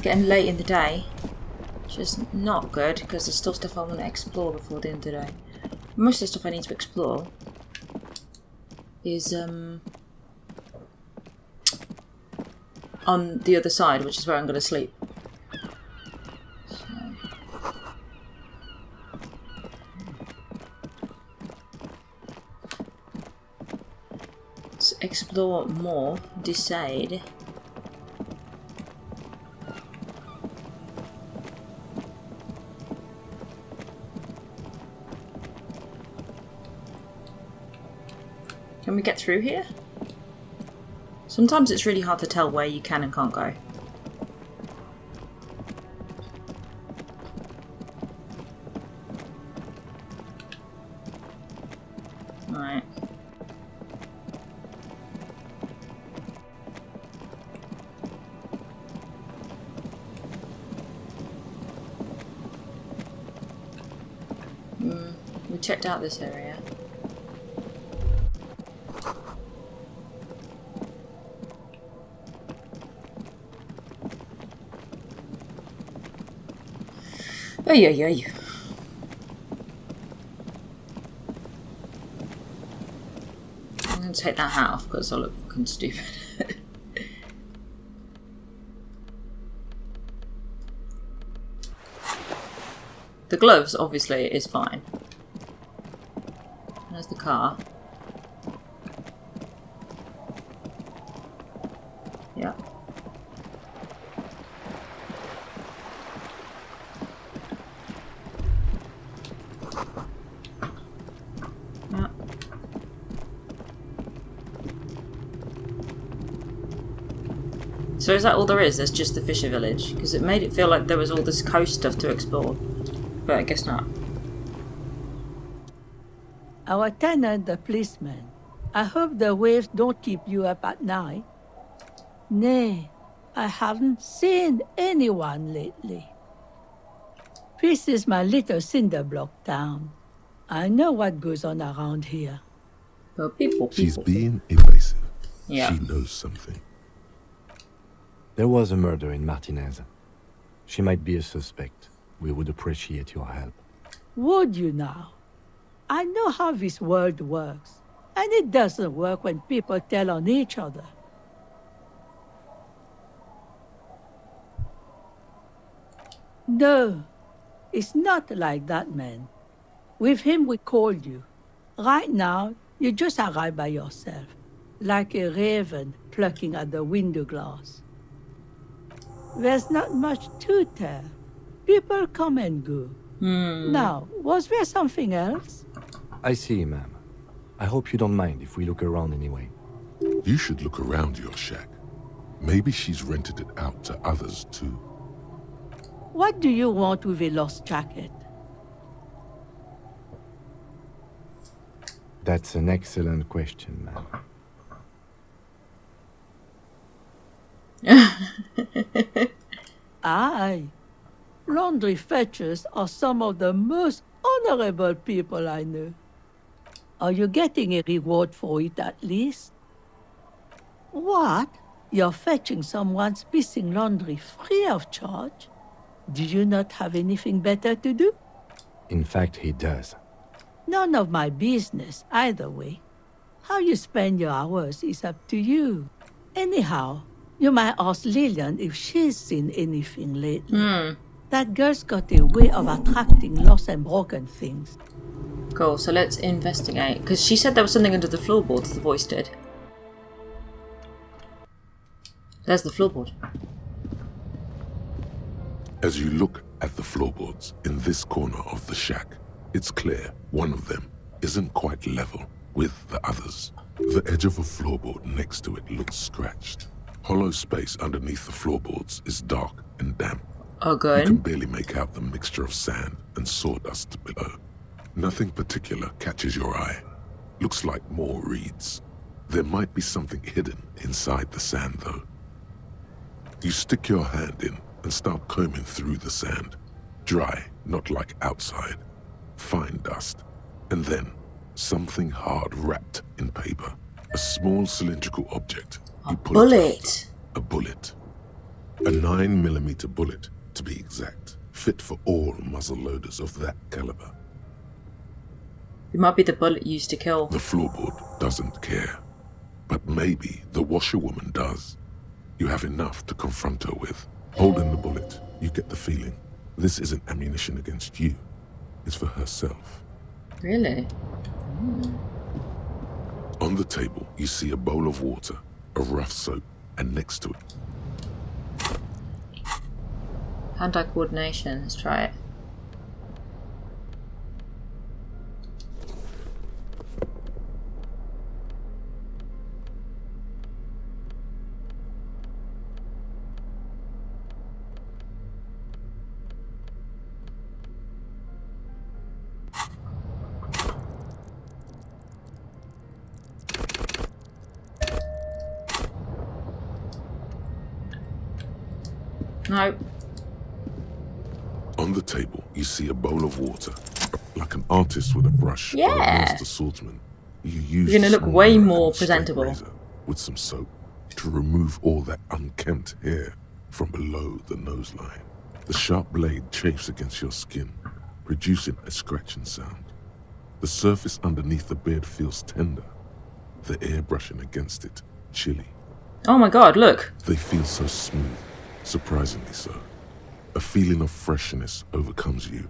getting late in the day, which is not good because there's still stuff I want to explore before the end of the day. Most of the stuff I need to explore is on the other side, which is where I'm going to sleep. Let's explore more, decide. Can we get through here? Sometimes it's really hard to tell where you can and can't go. Alright. We checked out this area. Ay, ay, ay. I'm going to take that hat off because I look fucking stupid. The gloves, obviously, is fine. There's the car. Yeah. So is that all there is? There's just the Fisher Village? Because it made it feel like there was all this coast stuff to explore. But I guess not. Our tenant, the policeman. I hope the waves don't keep you up at night. Nay, I haven't seen anyone lately. This is my little cinder block town. I know what goes on around here. Well, people. She's being evasive. Yeah. She knows something. There was a murder in Martinez. She might be a suspect. We would appreciate your help. Would you now? I know how this world works, and it doesn't work when people tell on each other. No, it's not like that, man. With him we called you. Right now, you just arrive by yourself, like a raven plucking at the window glass. There's not much to tell. People come and go. Now, was there something else? I see, ma'am. I hope you don't mind if we look around anyway. You should look around your shack. Maybe she's rented it out to others too. What do you want with a lost jacket? That's an excellent question, ma'am. Aye. Laundry fetchers are some of the most honorable people I know. Are you getting a reward for it at least? What? You're fetching someone's missing laundry free of charge? Do you not have anything better to do? In fact, he does. None of my business, either way. How you spend your hours is up to you. Anyhow, you might ask Lillian if she's seen anything lately. That girl's got a way of attracting lost and broken things. Cool, so let's investigate. Because she said there was something under the floorboards, the voice did. There's the floorboard. As you look at the floorboards in this corner of the shack, it's clear one of them isn't quite level with the others. The edge of a floorboard next to it looks scratched. Hollow space underneath the floorboards is dark and damp. Oh, good. You can barely make out the mixture of sand and sawdust below. Nothing particular catches your eye. Looks like more reeds. There might be something hidden inside the sand, though. You stick your hand in and start combing through the sand. Dry, not like outside. Fine dust. And then, something hard wrapped in paper. A small cylindrical object. A bullet. A bullet. A 9mm bullet, to be exact, fit for all muzzle loaders of that caliber. It might be the bullet used to kill. The floorboard doesn't care. But maybe the washerwoman does. You have enough to confront her with. Holding the bullet, you get the feeling this isn't ammunition against you. It's for herself. Really? On the table, you see a bowl of water, a rough soap, and next to it... Hand-eye coordination. Let's try it. No. On the table, you see a bowl of water. Like an artist with a brush or a Yeah. master swordsman. You use You're gonna a look small way mirror more and a straight presentable. razor with some soap to remove all that unkempt hair from below the nose line. The sharp blade chafes against your skin, producing a scratching sound. The surface underneath the beard feels tender, the air brushing against it chilly. Oh my god, look. They feel so smooth, surprisingly so. A feeling of freshness overcomes you,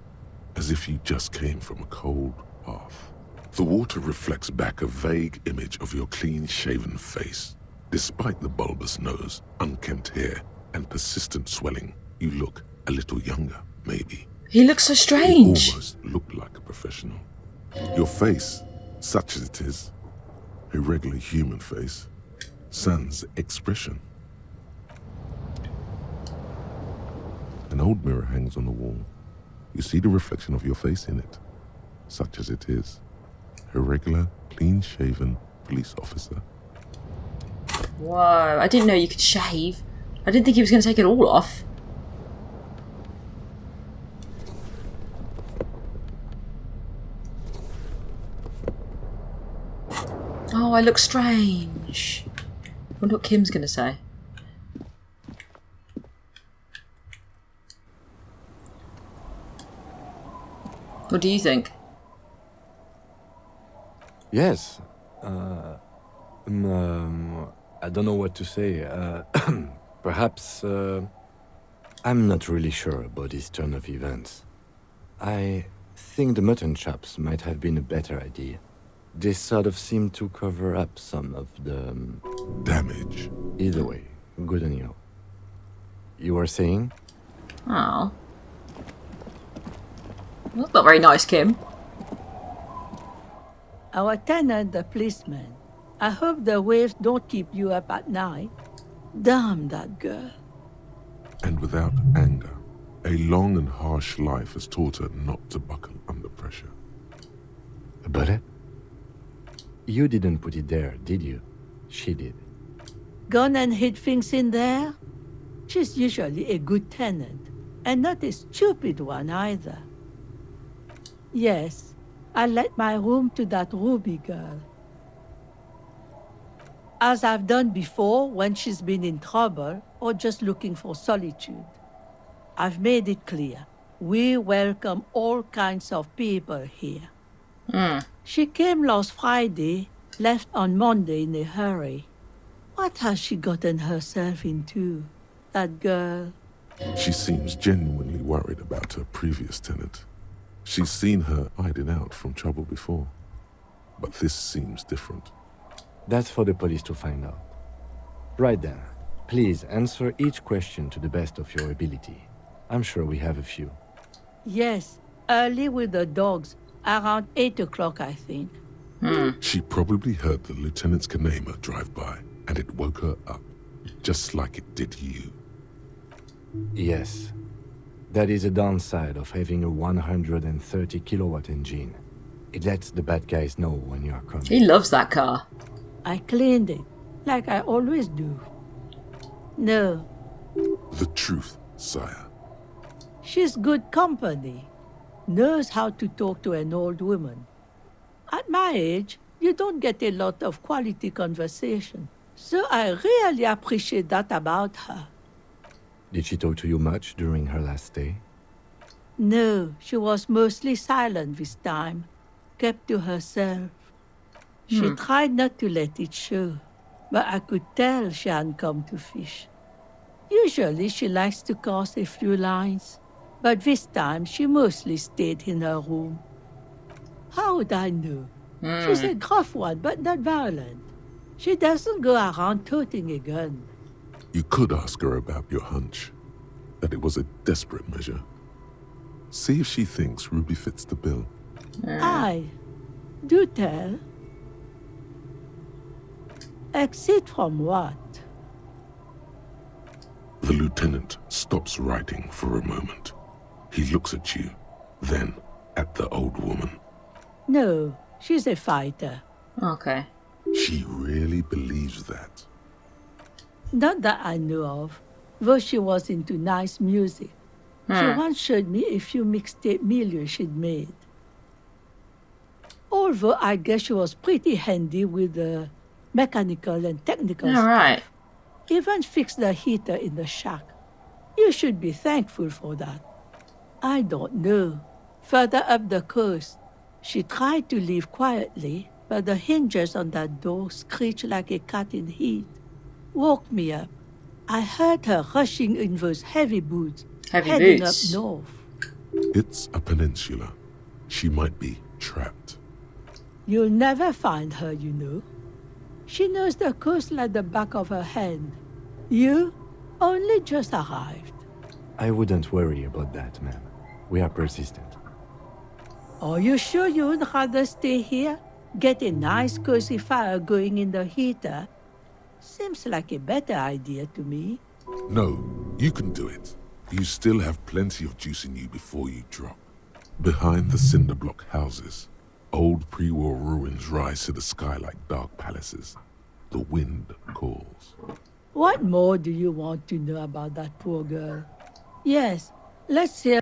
as if you just came from a cold bath. The water reflects back a vague image of your clean-shaven face. Despite the bulbous nose, unkempt hair, and persistent swelling, you look a little younger, maybe. He looks so You strange. almost look like a professional. Your face, such as it is, a regular human face, sans expression. An old mirror hangs on the wall. You see the reflection of your face in it, such as it is. A regular, clean-shaven police officer. Whoa, I didn't know you could shave. I didn't think he was going to take it all off. Oh, I look strange. I wonder what Kim's going to say. What do you think? Yes. I don't know what to say. Perhaps I'm not really sure about this turn of events. I think the mutton chops might have been a better idea. They sort of seem to cover up some of the... Damage. Either way, good on you. You were saying? Oh. That's not very nice, Kim. Our tenant, the policeman. I hope the waves don't keep you up at night. Damn that girl. And without anger, a long and harsh life has taught her not to buckle under pressure. A bullet? You didn't put it there, did you? She did. Gone and hid things in there? She's usually a good tenant, and not a stupid one either. Yes, I let my room to that Ruby girl. As I've done before when she's been in trouble or just looking for solitude. I've made it clear. We welcome all kinds of people here. She came last Friday, left on Monday in a hurry. What has she gotten herself into, that girl? She seems genuinely worried about her previous tenant. She's seen her hiding out from trouble before. But this seems different. That's for the police to find out. Right then, please answer each question to the best of your ability. I'm sure we have a few. Yes, early with the dogs, around 8 o'clock, I think. She probably heard the lieutenant's Kanema drive by, and it woke her up, just like it did you. Yes. That is a downside of having a 130 kilowatt engine. It lets the bad guys know when you are coming. He loves that car. I cleaned it, like I always do. No, The truth, sire. she's good company. Knows how to talk to an old woman. At my age, you don't get a lot of quality conversation. So I really appreciate that about her. Did she talk to you much during her last stay? No, she was mostly silent this time, kept to herself. She tried not to let it show, but I could tell she hadn't come to fish. Usually she likes to cast a few lines, but this time she mostly stayed in her room. How would I know? She's a gruff one, but not violent. She doesn't go around toting a gun. You could ask her about your hunch, that it was a desperate measure. See if she thinks Ruby fits the bill. Aye, do tell. Exit from what? The lieutenant stops writing for a moment. He looks at you, then at the old woman. No, she's a fighter. Okay. She really believes that. Not that I know of, though she was into nice music. She once showed me a few mixtape milieux she'd made. Although I guess she was pretty handy with the mechanical and technical All stuff. right. Even fixed the heater in the shack. You should be thankful for that. I don't know. Further up the coast, she tried to leave quietly, but the hinges on that door screeched like a cat in heat. Woke me up. I heard her rushing in those heavy boots, Heavy heading boots. up north. It's a peninsula. She might be trapped. You'll never find her, you know. She knows the coast like the back of her hand. You only just arrived. I wouldn't worry about that, ma'am. We are persistent. Are you sure you would rather stay here? Get a nice cozy fire going in the heater? Seems like a better idea to me. No, you can do it. You still have plenty of juice in you before you drop. Behind the cinder block houses, old pre-war ruins rise to the sky like dark palaces. The wind calls. What more do you want to know about that poor girl? Yes, let's hear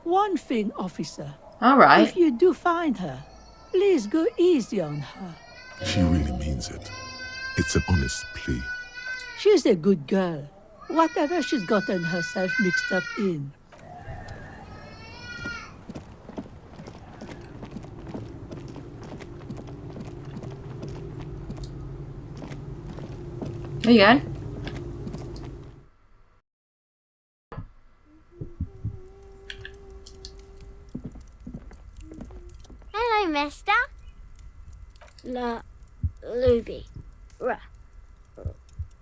one thing, officer. All right. If you do find her, please go easy on her. She really means it. It's an honest plea. She's a good girl. Whatever she's gotten herself mixed up in. There you go. Hello, mister. Luby.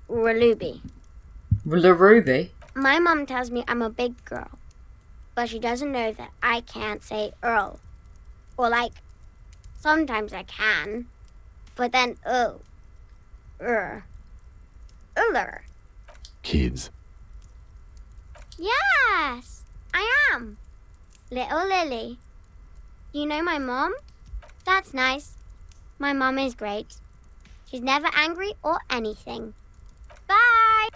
Raluby. The Ruby. My mom tells me I'm a big girl, but she doesn't know that I can't say Earl. Or like, sometimes I can, but then Uller. Kids. Yes, I am. Little Lily. You know my mom? That's nice. My mom is great. She's never angry or anything. Bye!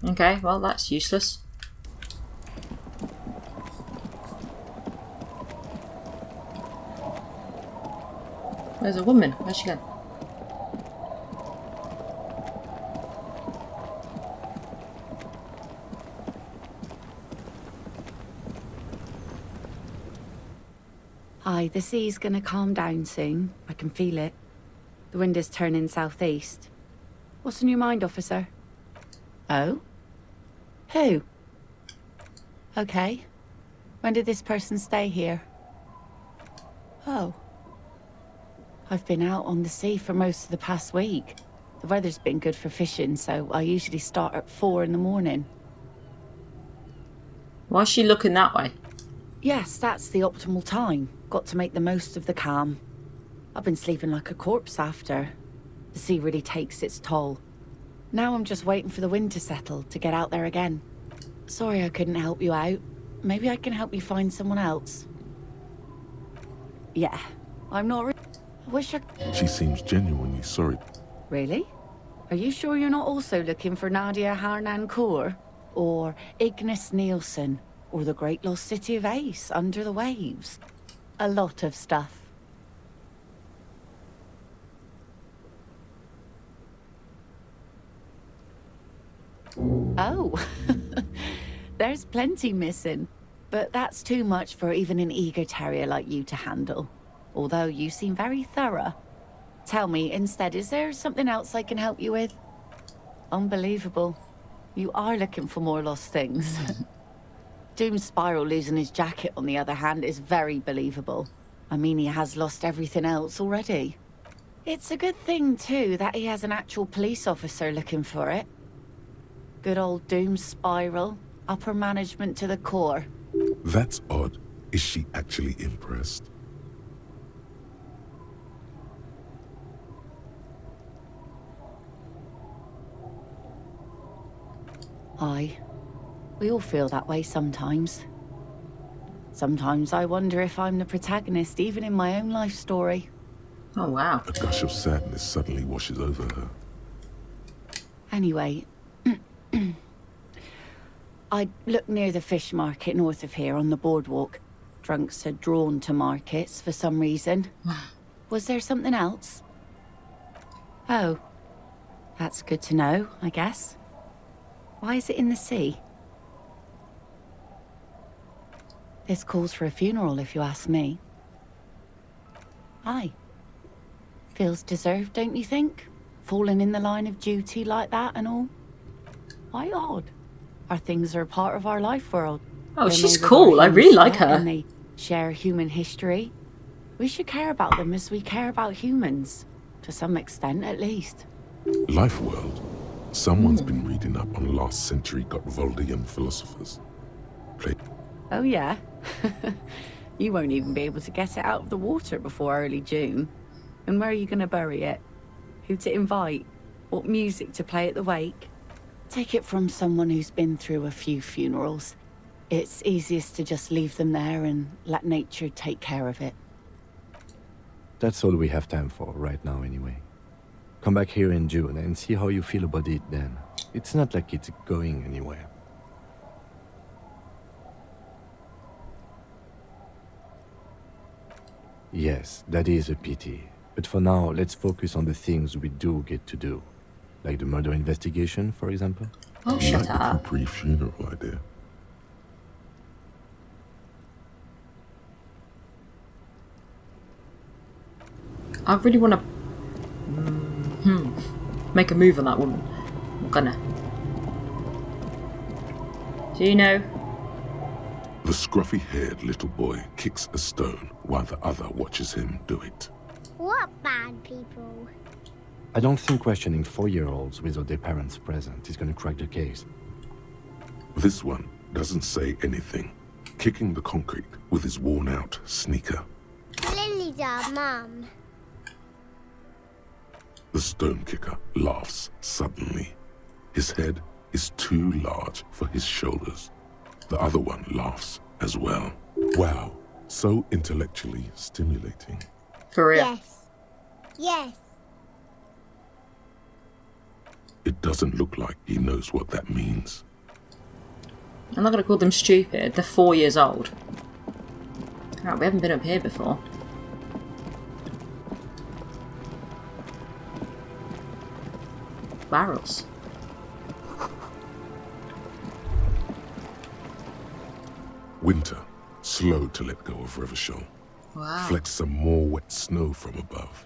Okay, well, that's useless. There's a woman. Where's she going? Aye, the sea's gonna calm down soon. I can feel it. The wind is turning southeast. What's on your mind, officer? Oh? Who? Okay. When did this person stay here? Oh. I've been out on the sea for most of the past week. The weather's been good for fishing, so I usually start at 4 in the morning. Why is she looking that way? Yes, that's the optimal time. Got to make the most of the calm. I've been sleeping like a corpse after. The sea really takes its toll. Now I'm just waiting for the wind to settle to get out there again. Sorry I couldn't help you out. Maybe I can help you find someone else. Yeah, I'm not I wish I... She seems genuinely sorry. Really? Are you sure you're not also looking for Nadia Harnancourt? Or Ignis Nielsen? Or the great lost city of Ace under the waves? A lot of stuff. Oh, There's plenty missing, but that's too much for even an eager terrier like you to handle. Although you seem very thorough. Tell me, instead, is there something else I can help you with? Unbelievable. You are looking for more lost things. Doom's Spiral losing his jacket, on the other hand, is very believable. I mean, he has lost everything else already. It's a good thing, too, that he has an actual police officer looking for it. Good old Doom's Spiral. Upper management to the core. That's odd. Is she actually impressed? Aye. We all feel that way sometimes. Sometimes I wonder if I'm the protagonist, even in my own life story. Oh, wow. A gush of sadness suddenly washes over her. Anyway, I looked near the fish market north of here on the boardwalk. Drunks are drawn to markets for some reason. Was there something else? Oh, that's good to know, I guess. Why is it in the sea? This calls for a funeral, if you ask me. Aye. Feels deserved, don't you think? Falling in the line of duty like that and all. Why odd? Our things are a part of our life world. Oh, They're she's made of cool. our I really human like sweat her. And they share human history. We should care about them as we care about humans. To some extent, at least. Life world. Someone's been reading up on last century Gottwaldian philosophers. Oh, yeah? You won't even be able to get it out of the water before early June. And where are you going to bury it? Who to invite? What music to play at the wake? Take it from someone who's been through a few funerals. It's easiest to just leave them there and let nature take care of it. That's all we have time for right now anyway. Come back here in June and see how you feel about it then. It's not like it's going anywhere. Yes, that is a pity. But for now, let's focus on the things we do get to do. Like the murder investigation, for example. Oh, shut Like the up. pre-funeral idea. I really want to make a move on that woman. I'm gonna. Do you know? The scruffy-haired little boy kicks a stone while the other watches him do it. What bad people? I don't think questioning 4-year-olds without their parents present is going to crack the case. This one doesn't say anything, kicking the concrete with his worn-out sneaker. Lily's our mum. The stone kicker laughs suddenly. His head is too large for his shoulders. The other one laughs as well. Wow, so intellectually stimulating. For real. Yes. Yes. It doesn't look like he knows what that means. I'm not going to call them stupid. They're 4 years old. Right, we haven't been up here before. Barrels. Winter, slow to let go of Revachol. Wow. Flecks some more wet snow from above.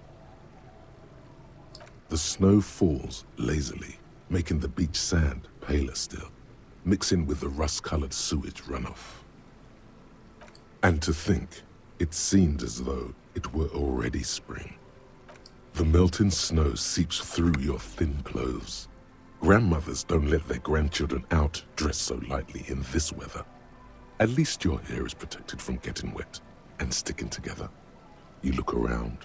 The snow falls lazily, making the beach sand paler still, mixing with the rust-colored sewage runoff. And to think, it seemed as though it were already spring. The melting snow seeps through your thin clothes. Grandmothers don't let their grandchildren out dressed so lightly in this weather. At least your hair is protected from getting wet and sticking together. You look around.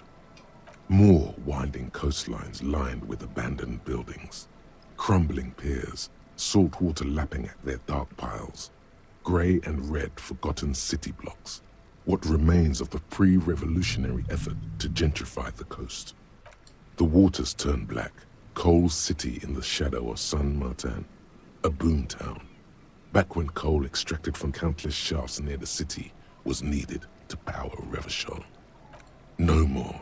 More winding coastlines lined with abandoned buildings. Crumbling piers, salt water lapping at their dark piles. Grey and red forgotten city blocks. What remains of the pre-revolutionary effort to gentrify the coast. The waters turn black. Coal City in the shadow of San Martin. A boom town. Back when coal extracted from countless shafts near the city was needed to power Revachol. No more.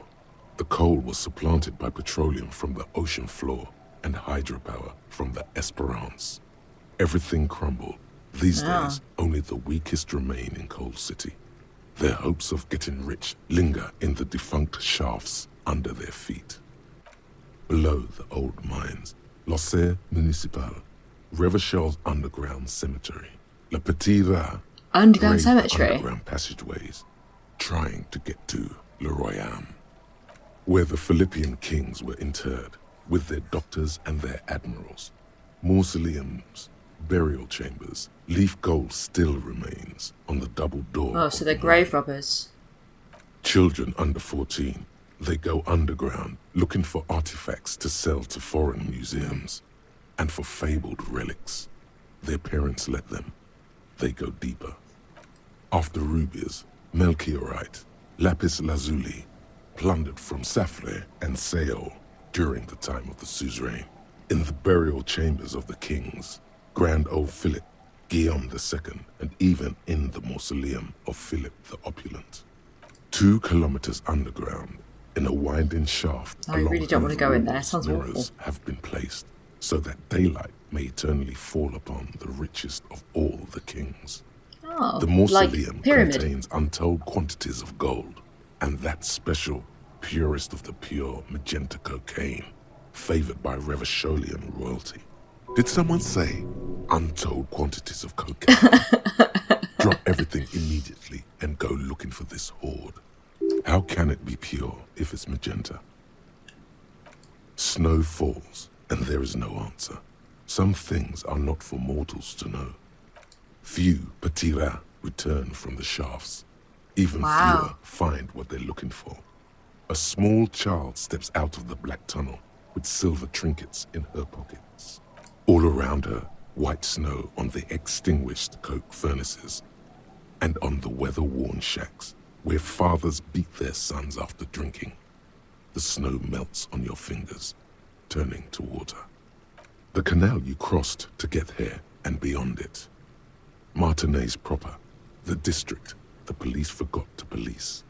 The coal was supplanted by petroleum from the ocean floor and hydropower from the Esperance. Everything crumbled These days, only the weakest remain in Coal City. Their hopes of getting rich linger in the defunct shafts under their feet. Below the old mines, l'Océan Municipal, Revachel's underground cemetery, Le Petit Rat, Underground braved the cemetery? underground passageways, trying to get to Le Royaume, where the Philippian kings were interred with their doctors and their admirals. Mausoleums, burial chambers, leaf gold still remains on the double door. Oh, so they're grave robbers. Children under 14, they go underground looking for artifacts to sell to foreign museums. And for fabled relics, their parents let them. They go deeper. After rubies, melchiorite, lapis lazuli, plundered from Safle and Seol during the time of the suzerain. In the burial chambers of the kings, Grand old Philip, Guillaume II, and even in the mausoleum of Philip the Opulent. 2 kilometers underground, in a winding shaft. I really don't want to go in there. Sounds awful. Mirrors have been placed so that daylight may eternally fall upon the richest of all the kings. Oh, The mausoleum like pyramid. contains untold quantities of gold, and that special, purest of the pure magenta cocaine, favored by Revacholian royalty. Did someone say untold quantities of cocaine? Drop everything immediately and go looking for this hoard. How can it be pure if it's magenta? Snow falls, and there is no answer. Some things are not for mortals to know. Few petits rats return from the shafts. Even fewer find what they're looking for. A small child steps out of the black tunnel with silver trinkets in her pockets. All around her, white snow on the extinguished coke furnaces and on the weather-worn shacks where fathers beat their sons after drinking. The snow melts on your fingers, turning to water. The canal you crossed to get here and beyond it. Martinez proper, the district the police forgot to police.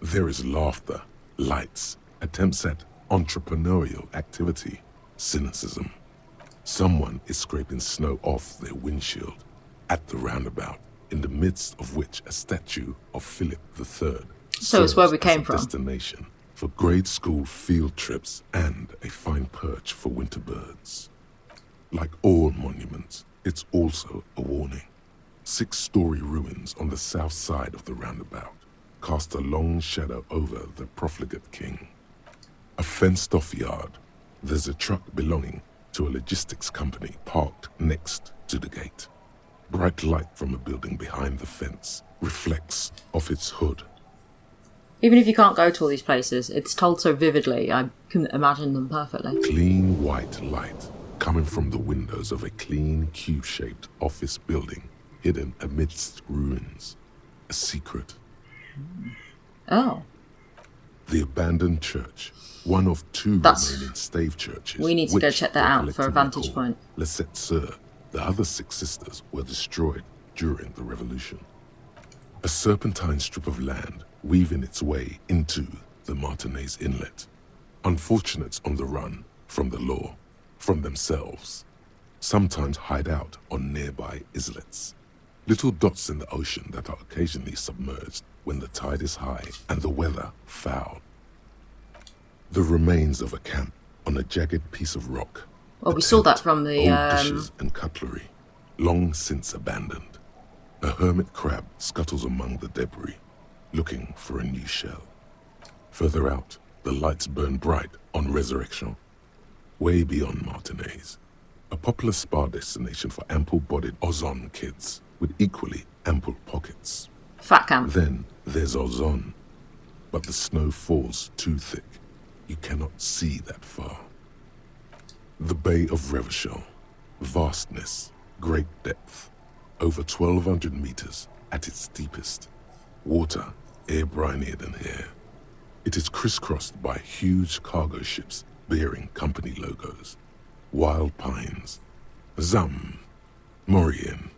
There is laughter, lights, attempts at entrepreneurial activity, cynicism. Someone is scraping snow off their windshield at the roundabout, in the midst of which a statue of Philip III So it's where we serves as came a from. destination for grade school field trips and a fine perch for winter birds. Like all monuments, it's also a warning. 6-story ruins on the south side of the roundabout cast a long shadow over the profligate king. A fenced-off yard. There's a truck belonging to a logistics company parked next to the gate. Bright light from a building behind the fence reflects off its hood. Even if you can't go to all these places, it's told so vividly, I can imagine them perfectly. Clean white light coming from the windows of a clean cube-shaped office building hidden amidst ruins. A secret. Oh. The abandoned church, one of 2 That's- remaining stave churches. we need to go which check that were out for a collectively vantage called point. Les Sept Sœurs. The other 6 sisters were destroyed during the revolution. A serpentine strip of land weaving its way into the Martinez Inlet. Unfortunates on the run from the law, from themselves, sometimes hide out on nearby islets. Little dots in the ocean that are occasionally submerged when the tide is high and the weather foul. The remains of a camp on a jagged piece of rock. Well, A we saw that tent, from the, old dishes and cutlery, long since abandoned. A hermit crab scuttles among the debris, looking for a new shell. Further out, the lights burn bright on Resurrection. Way beyond Martinez, a popular spa destination for ample-bodied Ozon kids with equally ample pockets. Fat camp. Then there's Ozon, but the snow falls too thick. You cannot see that far. The Bay of Revachol, vastness, great depth, over 1,200 meters at its deepest. Water, air-brinier than here. It is crisscrossed by huge cargo ships bearing company logos. Wild pines, Zam, Mauryan,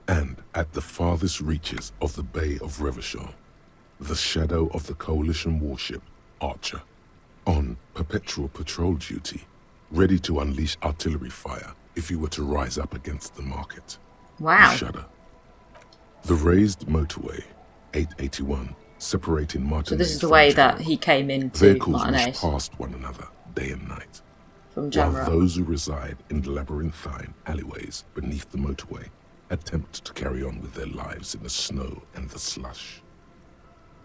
and at the farthest reaches of the Bay of Revachol, the shadow of the coalition warship Archer, on perpetual patrol duty, ready to unleash artillery fire if you were to rise up against the market. Wow. You shudder. The raised motorway, 881, separating Martinez So this is the from way that Jamrock. he came into Vehicles rush Martinez past one another day and night, from while Jamrock. those who reside in the labyrinthine alleyways beneath the motorway attempt to carry on with their lives in the snow and the slush.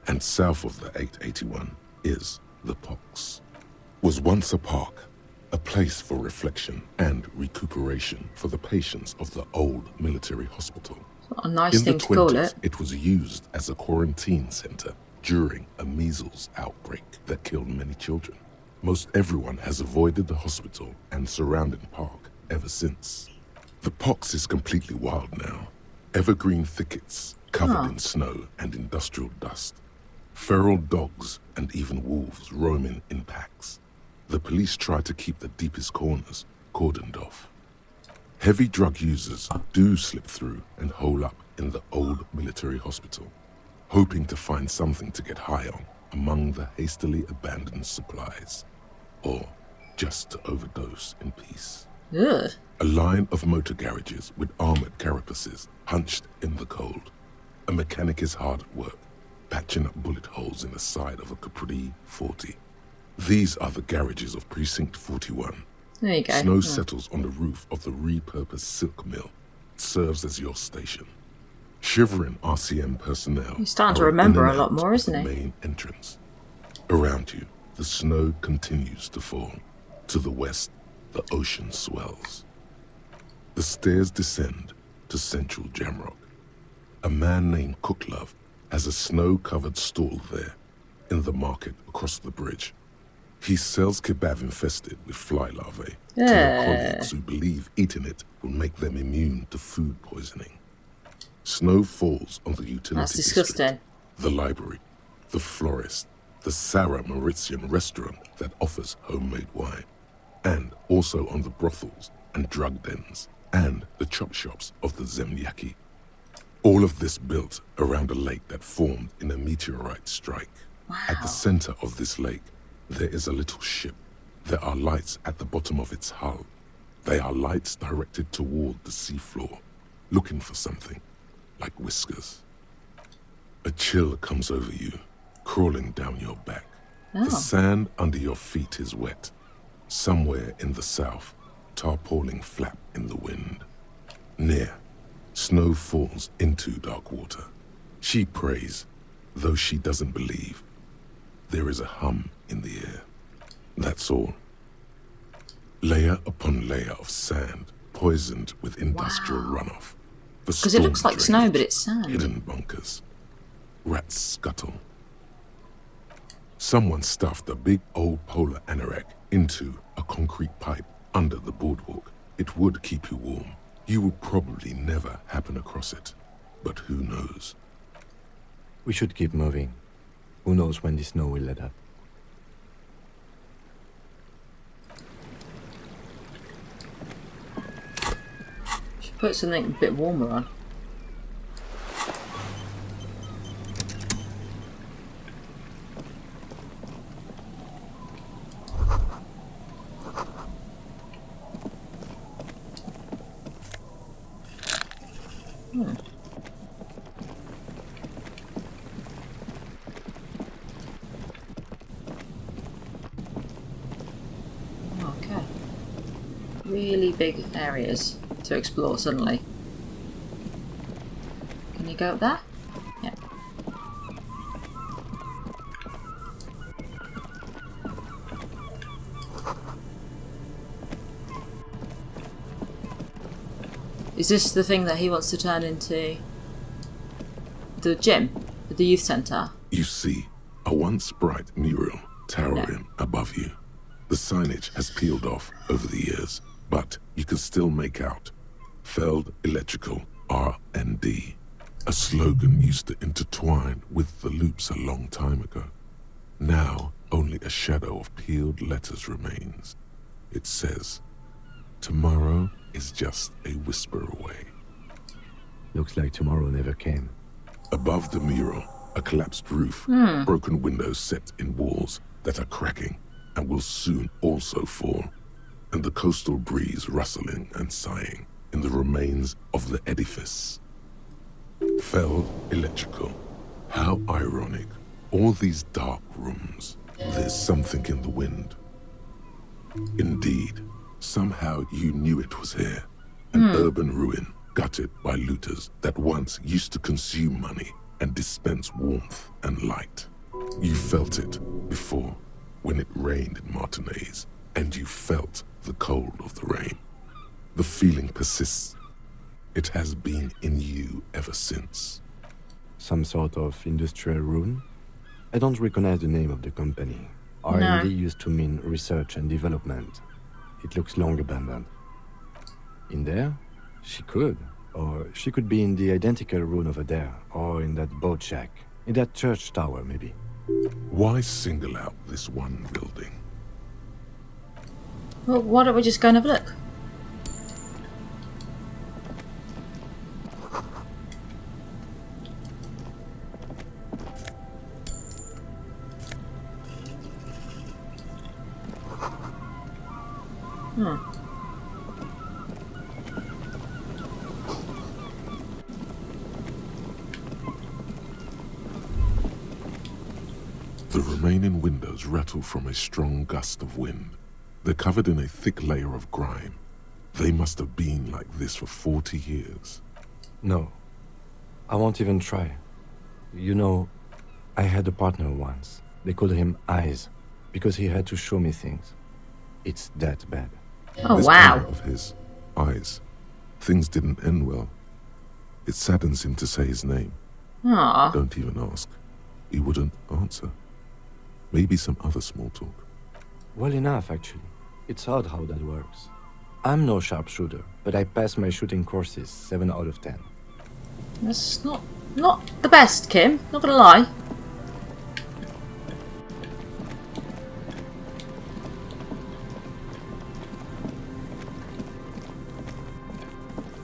And south of the 881 is the Pox. Was once a park, a place for reflection and recuperation for the patients of the old military hospital. Not a nice In the thing to call 20s, it. it was used as a quarantine center during a measles outbreak that killed many children. Most everyone has avoided the hospital and surrounding park ever since. The Pox is completely wild now. Evergreen thickets covered in snow and industrial dust. Feral dogs and even wolves roaming in packs. The police try to keep the deepest corners cordoned off. Heavy drug users do slip through and hole up in the old military hospital, hoping to find something to get high on among the hastily abandoned supplies, or just to overdose in peace. Ugh. A line of motor garages with armored carapaces hunched in the cold. A mechanic is hard at work, patching up bullet holes in the side of a Capri 40. These are the garages of Precinct 41. There you go. Snow settles on the roof of the repurposed silk mill. It serves as your station. Shivering RCM personnel. He's starting to are remember in and a lot out more, of isn't the he? main entrance. Around you, the snow continues to fall. To the west, the ocean swells. The stairs descend to central Jamrock. A man named Cooklove has a snow-covered stall there, in the market across the bridge. He sells kebab infested with fly larvae to your colleagues who believe eating it will make them immune to food poisoning. Snow falls on the utility That's district, disgusting. the library, the florist, the Sarah Mauritian restaurant that offers homemade wine, and also on the brothels and drug dens and the chop shops of the Zemlyaki. All of this built around a lake that formed in a meteorite strike. At the center of this lake, there is a little ship. There are lights at the bottom of its hull. They are lights directed toward the seafloor, looking for something, like whiskers. A chill comes over you, crawling down your back. The sand under your feet is wet. Somewhere in the south, tarpaulin flap in the wind. Near, snow falls into dark water. She prays, though she doesn't believe. There is a hum in the air. That's all. Layer upon layer of sand, poisoned with industrial runoff. Because it looks like snow, but it's sand. Hidden bunkers. Rats scuttle. Someone stuffed a big old polar anorak into a concrete pipe under the boardwalk. It would keep you warm. You would probably never happen across it. But who knows? We should keep moving. Who knows when the snow will let up? Should put something a bit warmer on. Okay. Really big areas to explore suddenly. Can you go up there? Yeah. Is this the thing that he wants to turn into the gym? The youth centre? You see a once bright mural towering above you. The signage has peeled off over the years, but you can still make out Feld Electrical R&D, a slogan used to intertwine with the loops a long time ago. Now, only a shadow of peeled letters remains. It says, "Tomorrow is just a whisper away." Looks like tomorrow never came. Above the mural, a collapsed roof, broken windows set in walls that are cracking and will soon also fall, and the coastal breeze rustling and sighing in the remains of the edifice. Fell electrical. How ironic. All these dark rooms. There's something in the wind. Indeed, somehow you knew it was here. An urban ruin gutted by looters that once used to consume money and dispense warmth and light. You felt it before when it rained in Martinez, and you felt the cold of the rain. The feeling persists. It has been in you ever since. Some sort of industrial ruin? I don't recognize the name of the company. No. R&D used to mean research and development. It looks long abandoned. In there? She could. Or she could be in the identical ruin over there, or in that boat shack. In that church tower, maybe. Why single out this one building? Well, why don't we just go and have a look? The remaining windows rattle from a strong gust of wind. They're covered in a thick layer of grime. They must have been like this for 40 years. No. I won't even try. You know, I had a partner once. They called him Eyes, because he had to show me things. It's that bad. Oh, This wow. partner of his, Eyes, things didn't end well. It saddens him to say his name. Aw. Don't even ask. He wouldn't answer. Maybe some other small talk. Well enough, actually. It's odd how that works. I'm no sharpshooter, but I passed my shooting courses 7 out of 10. That's not the best, Kim. Not gonna lie.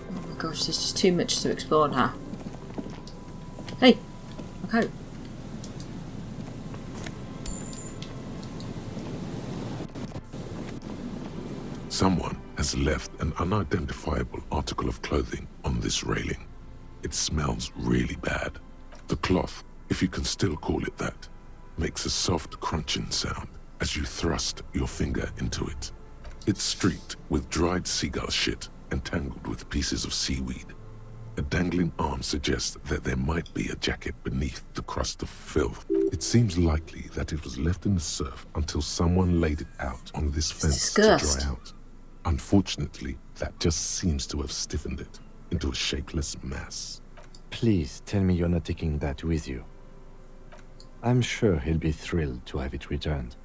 Oh my gosh, there's just too much to explore now. Hey, okay. Someone has left an unidentifiable article of clothing on this railing. It smells really bad. The cloth, if you can still call it that, makes a soft crunching sound as you thrust your finger into it. It's streaked with dried seagull shit and tangled with pieces of seaweed. A dangling arm suggests that there might be a jacket beneath the crust of filth. It seems likely that it was left in the surf until someone laid it out on this fence to disgust. dry out. Unfortunately, that just seems to have stiffened it into a shapeless mass. Please tell me you're not taking that with you. I'm sure he'll be thrilled to have it returned.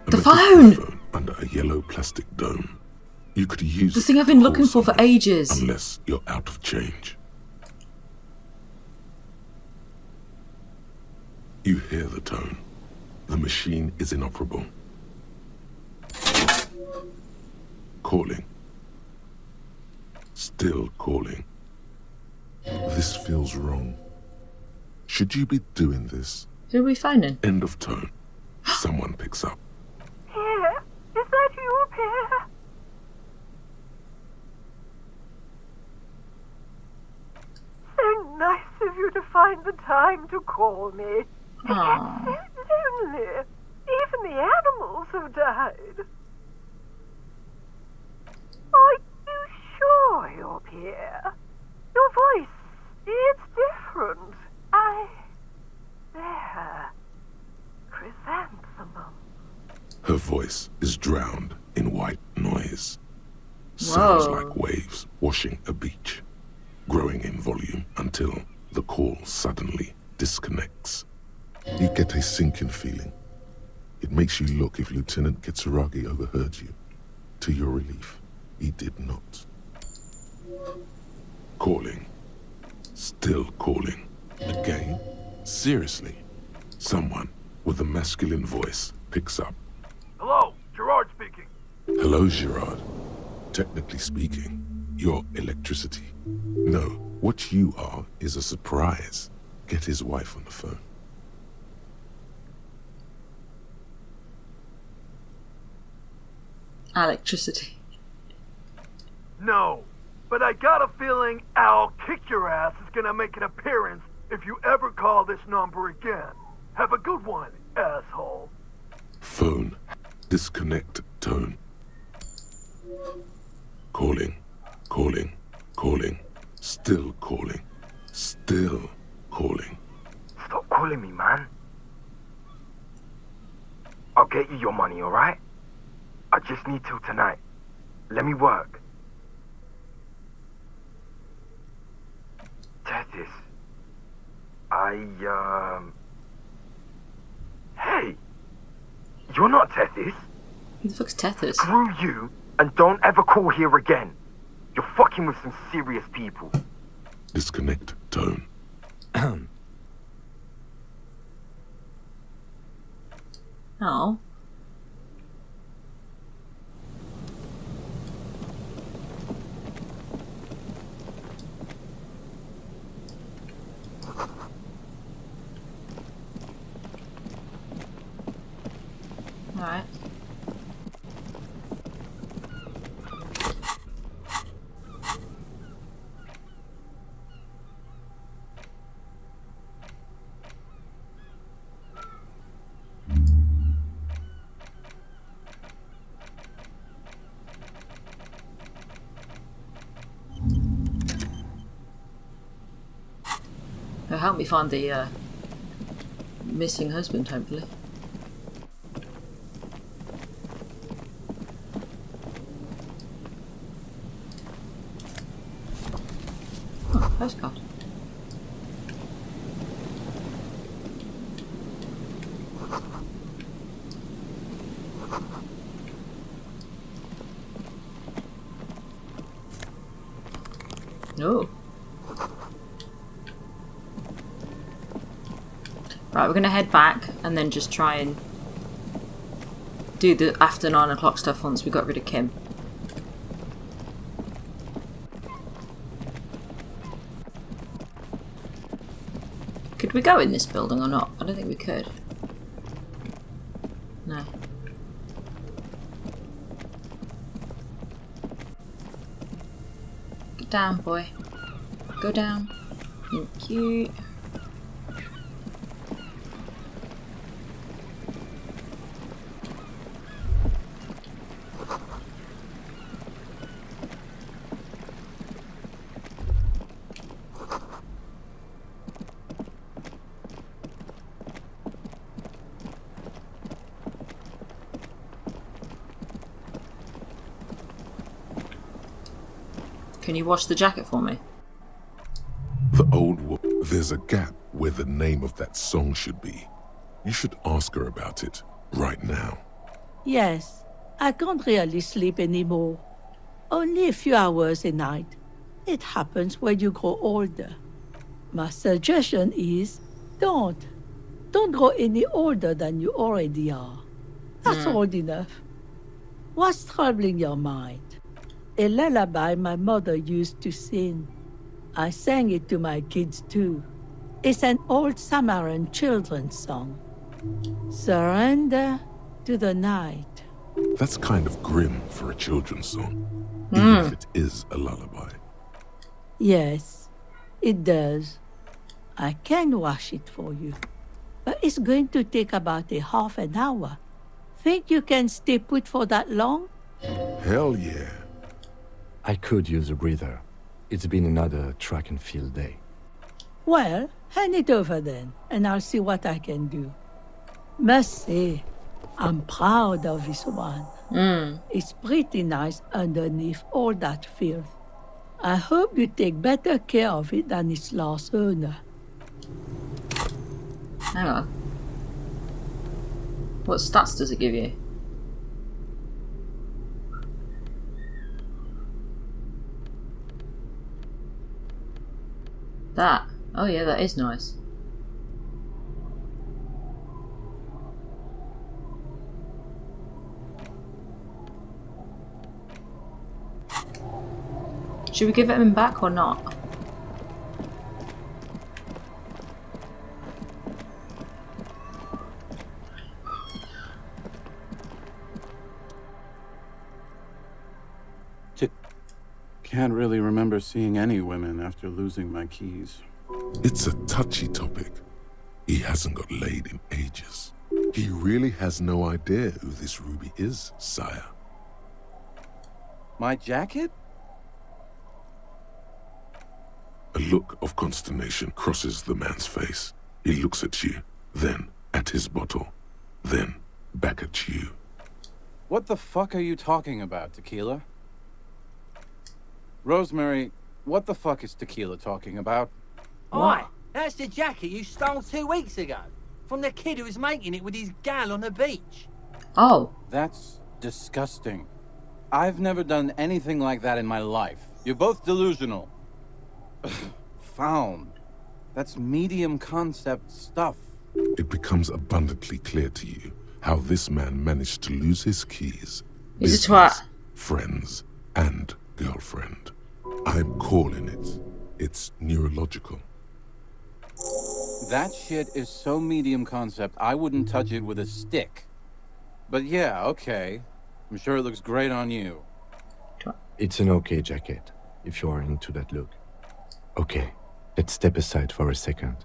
The A phone! phone under a yellow plastic dome. You could use The it thing I've to been call looking for someone, ages. Unless you're out of change. You hear the tone. The machine is inoperable. Calling. Still calling. This feels wrong. Should you be doing this? Who are we phoning? End of tone. Someone picks up. Pierre, is that you, Pierre? So nice of you to find the time to call me. Aww. It's so lonely. Even the animals have died. Are you sure you're Pierre? Your voice, it's different. There. Chrysanthemum. Her voice is drowned in white noise. Sounds Whoa. like waves washing a beach, growing in volume until the call suddenly disconnects. You get a sinking feeling. It makes you look if Lieutenant Kitsuragi overheard you. To your relief, he did not. Calling. Still calling. Again? Seriously? Someone with a masculine voice picks up. Hello, Gerard speaking. Hello, Gerard. Technically speaking, you're electricity. No, What you are is a surprise. Get his wife on the phone. Electricity. No, but I got a feeling Al Kick Your Ass is gonna make an appearance if you ever call this number again. Have a good one, asshole. Phone. Disconnect tone. Calling. Calling. Calling. Still calling. Still calling. Stop calling me, man. I'll get you your money, alright? I just need till tonight. Let me work. Tethys. Hey! You're not Tethys. Who the fuck's Tethys? Screw you, and don't ever call here again. You're fucking with some serious people. Disconnect tone. Oh. Alright. It'll help me find the missing husband, hopefully. Oh, postcard. No. Right, we're going to head back and then just try and do the after 9 o'clock stuff once we got rid of Kim. Could we go in this building or not? I don't think we could. No. Get down, boy. Go down. Thank you. Can you wash the jacket for me? The old woman. There's a gap where the name of that song should be. You should ask her about it right now. Yes, I can't really sleep anymore. Only a few hours a night. It happens when you grow older. My suggestion is, don't. Don't grow any older than you already are. That's old enough. What's troubling your mind? A lullaby my mother used to sing. I sang it to my kids too. It's an old Samaran children's song. Surrender to the night. That's kind of grim for a children's song, even if it is a lullaby. Yes, it does. I can wash it for you. But it's going to take about a half an hour. Think you can stay put for that long? Hell yeah. I could use a breather. It's been another track and field day. Well, hand it over then, and I'll see what I can do. Must say, I'm proud of this one. It's pretty nice underneath all that filth. I hope you take better care of it than its last owner. Hang on. What stats does it give you? That. Oh yeah, that is nice. Should we give it him back or not? can't really remember seeing any women after losing my keys. It's a touchy topic. He hasn't got laid in ages. He really has no idea who this Ruby is, sire. My jacket? A look of consternation crosses the man's face. He looks at you, then at his bottle, then back at you. What the fuck are you talking about, Tequila? Rosemary, what the fuck is Tequila talking about? Oi, that's the jacket you stole 2 weeks ago. From the kid who was making it with his gal on the beach. Oh. That's disgusting. I've never done anything like that in my life. You're both delusional. Found. That's medium concept stuff. It becomes abundantly clear to you how this man managed to lose his keys, He's a twat. friends, and girlfriend. I'm calling it. It's neurological. That shit is so medium concept, I wouldn't touch it with a stick. But yeah, okay. I'm sure it looks great on you. It's an okay jacket, if you are into that look. Okay, let's step aside for a second.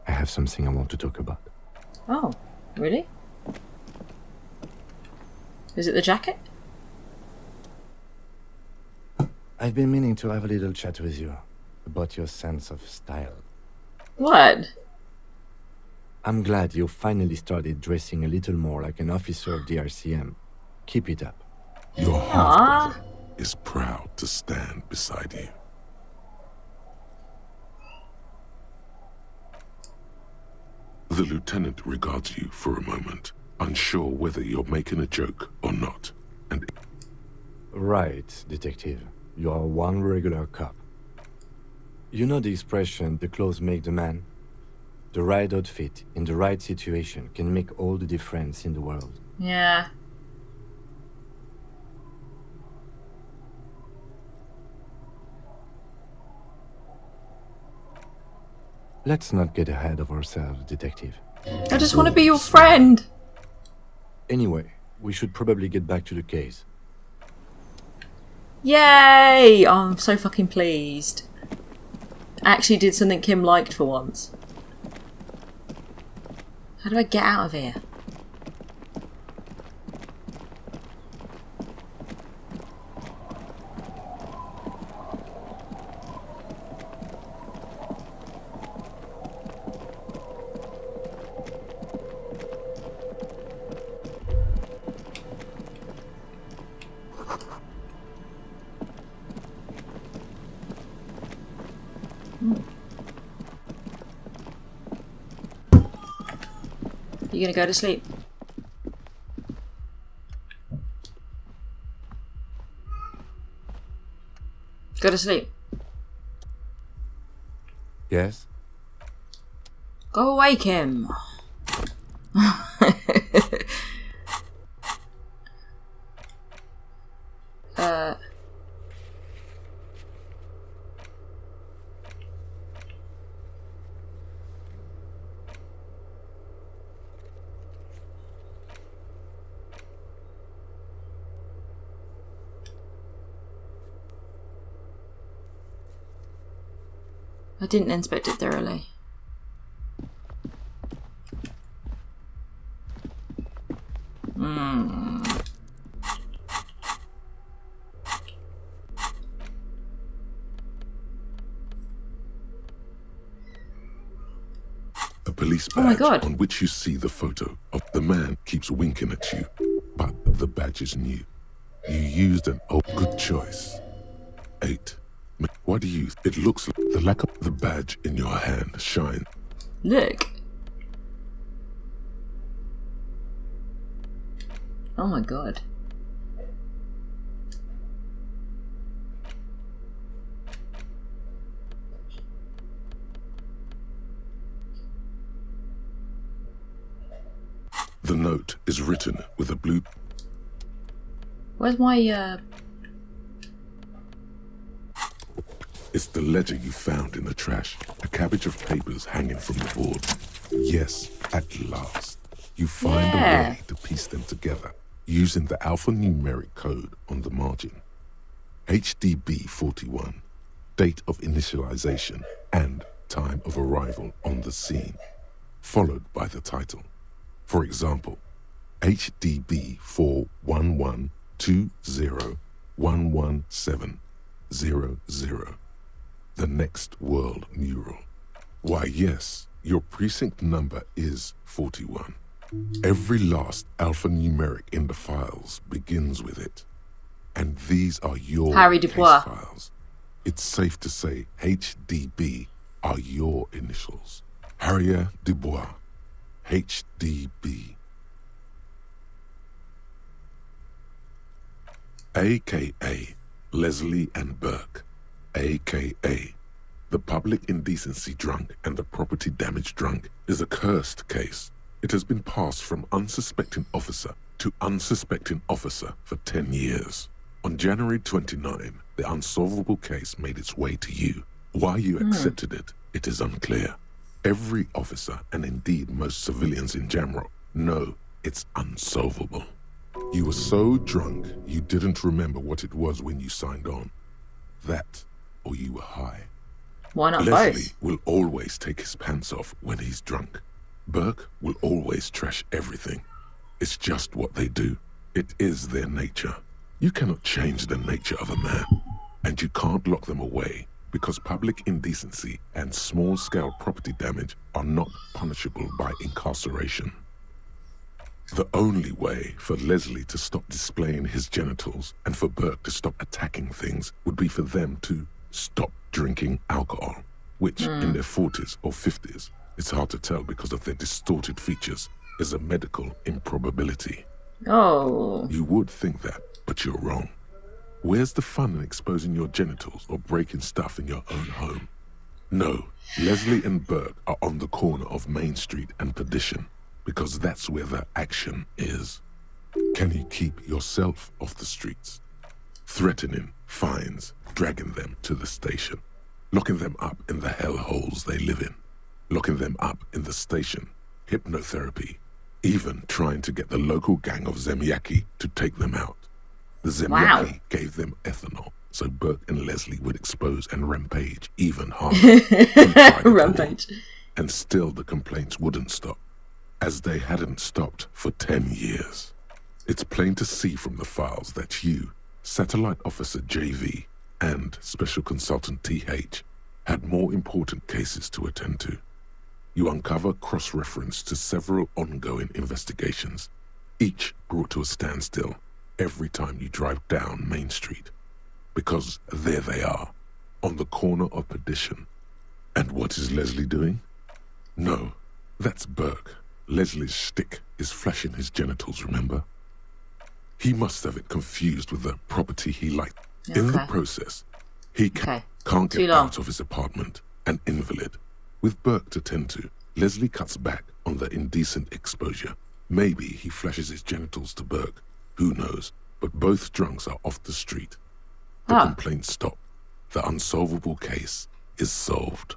I have something I want to talk about. Oh, really? Is it the jacket? I've been meaning to have a little chat with you about your sense of style. What? I'm glad you finally started dressing a little more like an officer of the RCM. Keep it up. Your half-brother is proud to stand beside you. The lieutenant regards you for a moment, unsure whether you're making a joke or not, and... Right, detective. You are one regular cop. You know the expression, the clothes make the man? The right outfit in the right situation can make all the difference in the world. Yeah. Let's not get ahead of ourselves, detective. I just want to be your friend. Anyway, we should probably get back to the case. Yay! Oh, I'm so fucking pleased. I actually did something Kim liked for once. How do I get out of here? You gonna go to sleep? Go to sleep. Yes? Go awake him. I didn't inspect it thoroughly. A police Oh my badge God. on which you see the photo of the man keeps winking at you, but the badge is new. You used an old good choice. 8. What do you... It looks like the lack of the badge in your hand shine. Look. Oh my God. The note is written with a blue... Where's my It's the ledger you found in the trash. A cabbage of papers hanging from the board. Yes, at last. You find a way to piece them together, using the alphanumeric code on the margin. HDB 41, date of initialization and time of arrival on the scene, followed by the title. For example, HDB 41120117000, the next world mural. Why, yes, your precinct number is 41. Every last alphanumeric in the files begins with it. And these are your Harry case Dubois. files. It's safe to say HDB are your initials. Harriet Dubois, HDB. AKA Leslie and Burke, AKA the public indecency drunk and the property damage drunk, is a cursed case. It has been passed from unsuspecting officer to unsuspecting officer for 10 years. On January 29, the unsolvable case made its way to you. Why you accepted it, it is unclear. Every officer, and indeed most civilians in Jamrock, know it's unsolvable. You were so drunk, you didn't remember what it was when you signed on. That, or you were high. Why not Leslie both? will always take his pants off when he's drunk. Burke will always trash everything. It's just what they do. It is their nature. You cannot change the nature of a man, and you can't lock them away because public indecency and small-scale property damage are not punishable by incarceration. The only way for Leslie to stop displaying his genitals and for Burke to stop attacking things would be for them to stop drinking alcohol, which in their 40s or 50s, it's hard to tell because of their distorted features, is a medical improbability. Oh. You would think that, but you're wrong. Where's the fun in exposing your genitals or breaking stuff in your own home? No, Leslie and Burke are on the corner of Main Street and Perdition, because that's where the action is. Can you keep yourself off the streets? Threatening fines, dragging them to the station, locking them up in the hellholes they live in, locking them up in the station, hypnotherapy, even trying to get the local gang of Zemiaki to take them out. The Zemiaki gave them ethanol, so Burke and Leslie would expose and rampage even harder. Rampage. And still the complaints wouldn't stop, as they hadn't stopped for 10 years. It's plain to see from the files that you, Satellite Officer JV, and Special Consultant TH had more important cases to attend to. You uncover cross-reference to several ongoing investigations, each brought to a standstill every time you drive down Main Street. Because there they are, on the corner of Perdition. And what is Leslie doing? No, that's Burke. Leslie's shtick is flashing his genitals, remember? He must have it confused with the property he liked. Okay. In the process, he can't get out of his apartment, an invalid. With Burke to tend to, Leslie cuts back on the indecent exposure. Maybe he flashes his genitals to Burke. Who knows? But both drunks are off the street. The complaints stop. The unsolvable case is solved.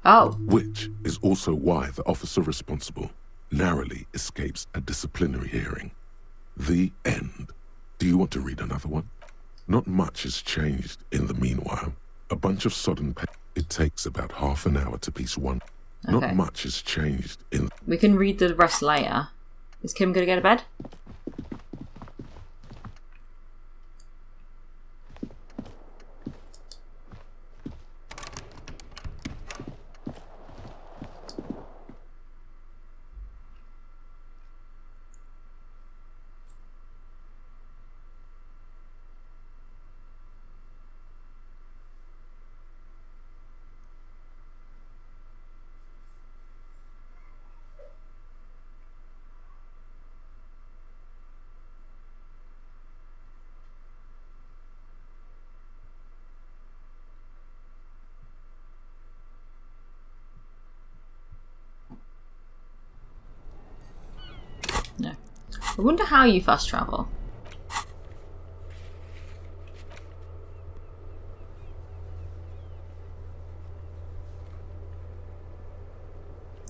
Oh. Which is also why the officer responsible narrowly escapes a disciplinary hearing. The end. Do you want to read another one? Not much has changed in the meanwhile. A bunch of sodden it takes about half an hour to piece one. Okay. Not much has changed in... We can read the rest later. Is Kim going to go to bed? No. I wonder how you fast travel.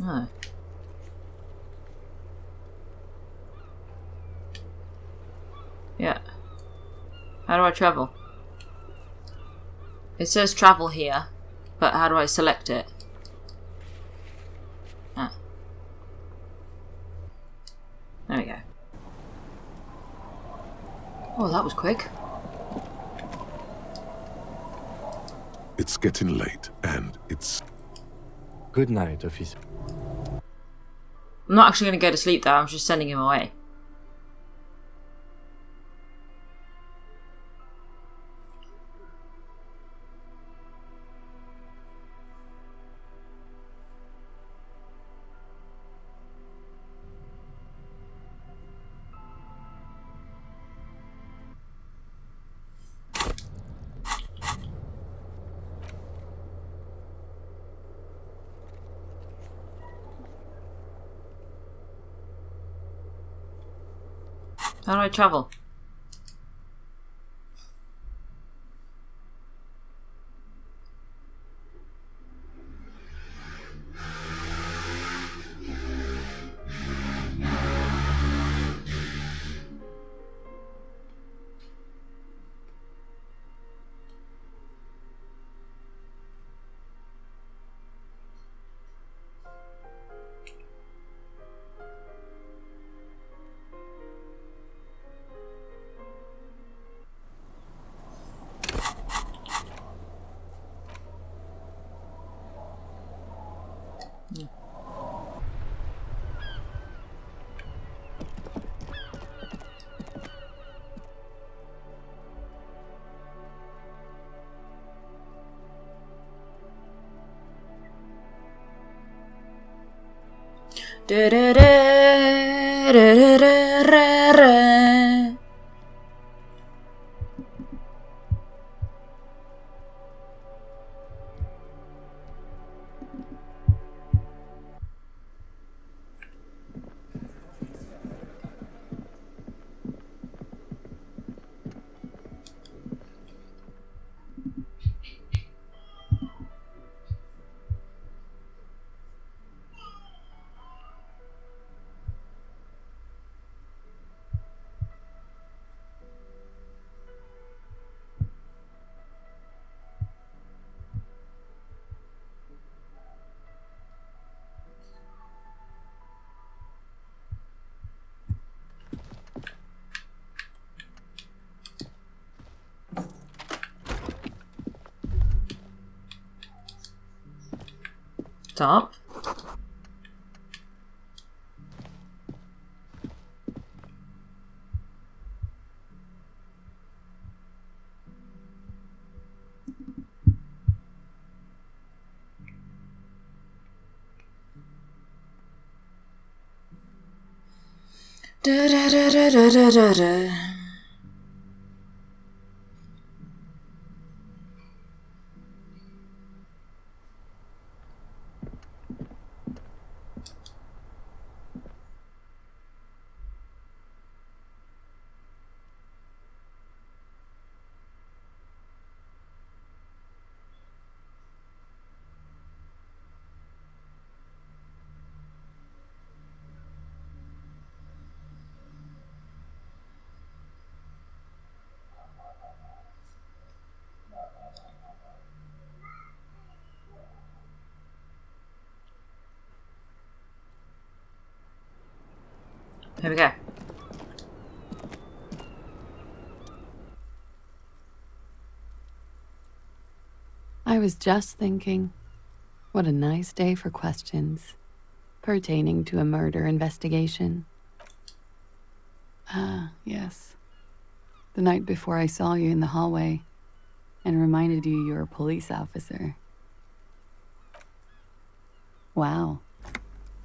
Oh. Yeah. How do I travel? It says travel here, but how do I select it? Ah. There we go. Oh, that was quick. It's getting late, and it's... Good night, officer. I'm not actually going to go to sleep though, I'm just sending him away. How do I travel? Stop. Here we go. I was just thinking, what a nice day for questions pertaining to a murder investigation. Ah, yes. The night before I saw you in the hallway and reminded you you're a police officer. Wow.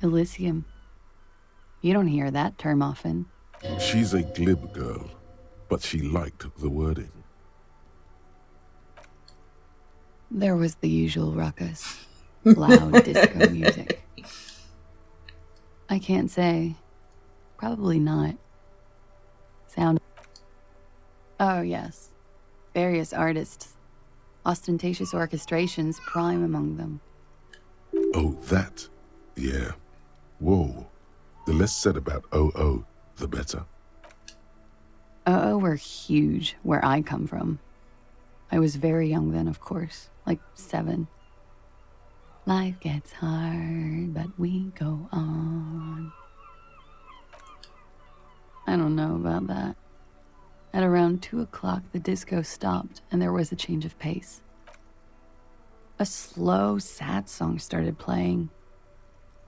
ELYSIUM. You don't hear that term often. She's a glib girl, but she liked the wording. There was the usual ruckus. Loud disco music. I can't say. Probably not. Sound. Oh, yes. Various artists. Ostentatious orchestrations prime among them. Oh, that? Yeah. Whoa. The less said about OO, the better. were huge where I come from. I was very young then, of course, like 7. Life gets hard, but we go on. I don't know about that. At around 2 o'clock, the disco stopped and there was a change of pace. A slow, sad song started playing,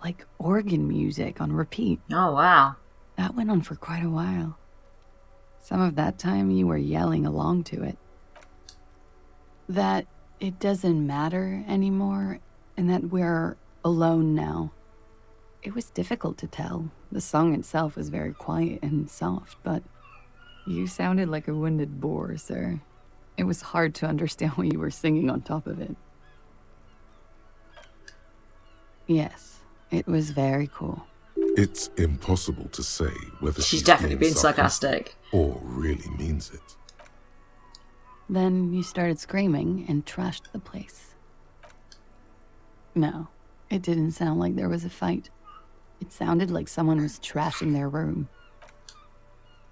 like organ music on repeat. Oh, wow. That went on for quite a while. Some of that time you were yelling along to it. That it doesn't matter anymore and that we're alone now. It was difficult to tell. The song itself was very quiet and soft, but you sounded like a wounded boar, sir. It was hard to understand what you were singing on top of it. Yes, it was very cool. It's impossible to say whether She's definitely being sarcastic. or really means it. Then you started screaming and trashed the place. No, it didn't sound like there was a fight. It sounded like someone was trashing their room.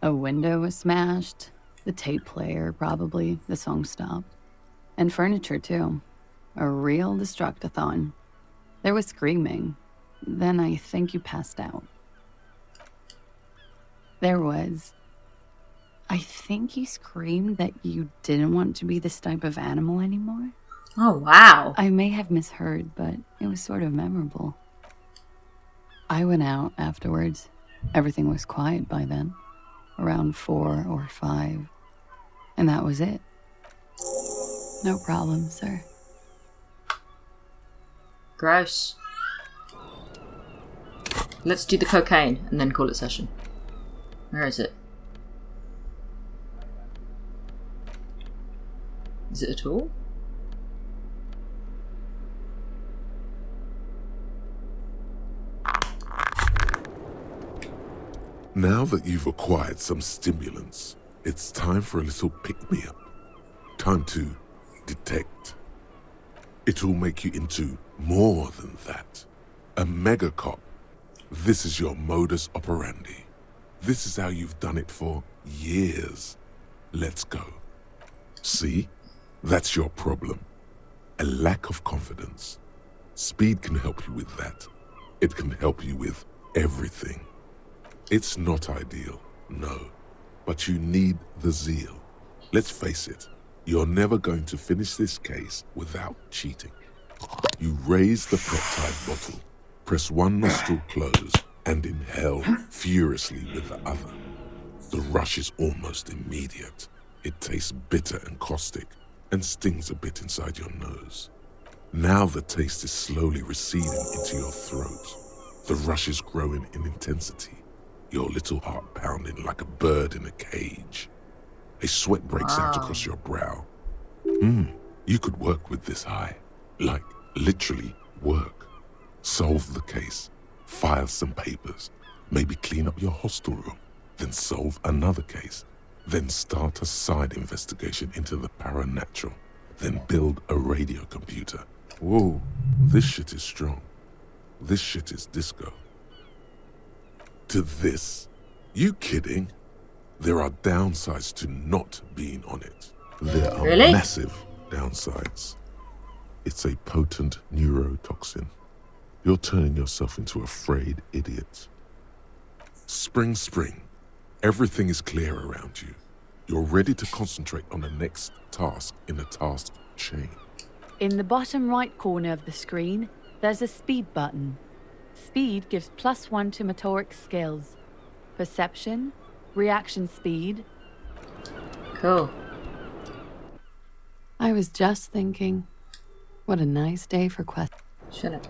A window was smashed, the tape player probably, the song stopped. And furniture too. A real destructathon. There was screaming. Then I think you passed out. There was. I think you screamed that you didn't want to be this type of animal anymore. Oh, wow. I may have misheard, but it was sort of memorable. I went out afterwards. Everything was quiet by then. Around 4 or 5. And that was it. No problem, sir. Gross. Let's do the cocaine and then call it session. Where is it? Is it at all? Now that you've acquired some stimulants, it's time for a little pick-me-up. Time to detect. It'll make you into more than that. A mega cop. This is your modus operandi. This is how you've done it for years. Let's go. See? That's your problem. A lack of confidence. Speed can help you with that. It can help you with everything. It's not ideal, no. But you need the zeal. Let's face it, you're never going to finish this case without cheating. You raise the peptide bottle, press one nostril closed, and inhale furiously with the other. The rush is almost immediate. It tastes bitter and caustic, and stings a bit inside your nose. Now the taste is slowly receding into your throat. The rush is growing in intensity, your little heart pounding like a bird in a cage. A sweat breaks out across your brow. You could work with this high. Like, literally work. Solve the case. File some papers. Maybe clean up your hostel room. Then solve another case. Then start a side investigation into the paranatural. Then build a radio computer. Whoa, this shit is strong. This shit is disco. To this? You kidding? There are downsides to not being on it. There are massive downsides. It's a potent neurotoxin. You're turning yourself into a frayed idiot. Spring. Everything is clear around you. You're ready to concentrate on the next task in the task chain. In the bottom right corner of the screen, there's a speed button. Speed gives +1 to motoric skills. Perception, reaction speed. Cool. I was just thinking, what a nice day for quest. Shut up.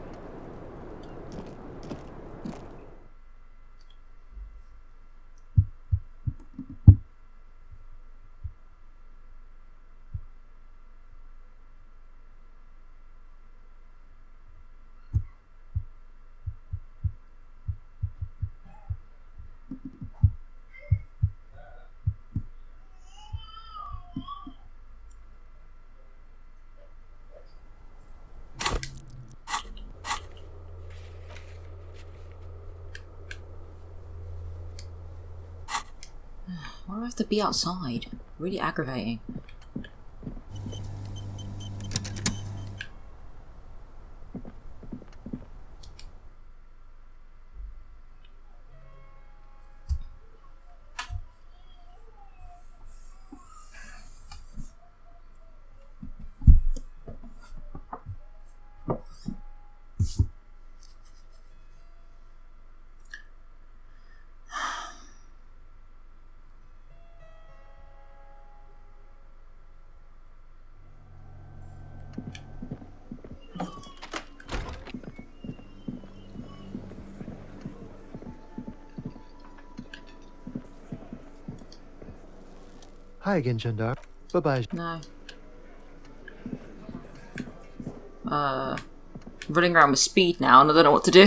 to be outside. Really aggravating. Hi again, Chandar. Bye-bye. No. Running around with speed now and I don't know what to do.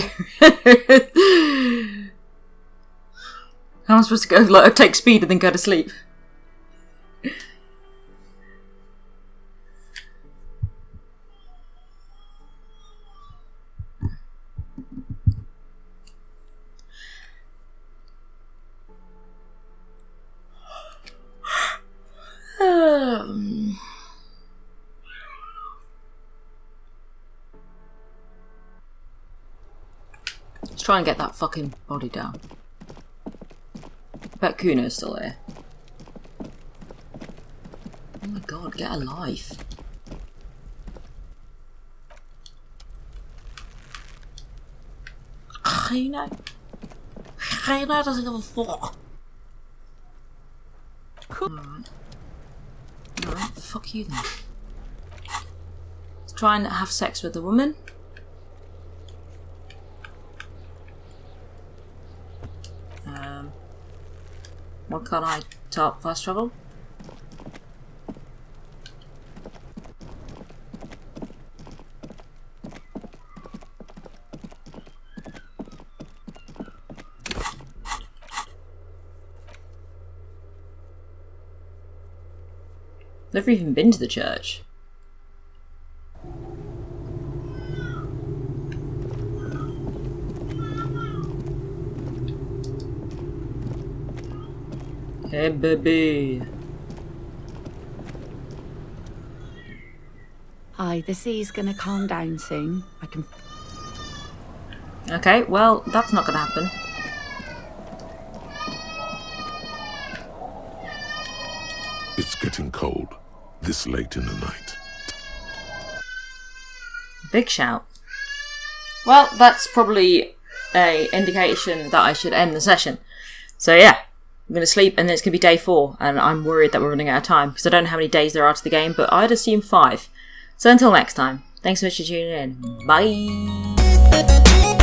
How am I supposed to go, like, take speed and then go to sleep? Let's try and get that fucking body down. I bet Kuno's still there. Oh my god, get a life. Kuno? Kuno doesn't give a fuck. Alright. Alright, fuck you then. Let's try and have sex with the woman. Why can't I top fast travel? Never even been to the church. Hey, baby. Hi, the sea's gonna calm down soon. I can... Okay, well, that's not gonna happen. It's getting cold, this late in the night. Big shout. Well, that's probably a indication that I should end the session. So yeah. I'm going to sleep and then it's going to be day 4 and I'm worried that we're running out of time because I don't know how many days there are to the game, but I'd assume 5. So until next time, thanks so much for tuning in. Bye!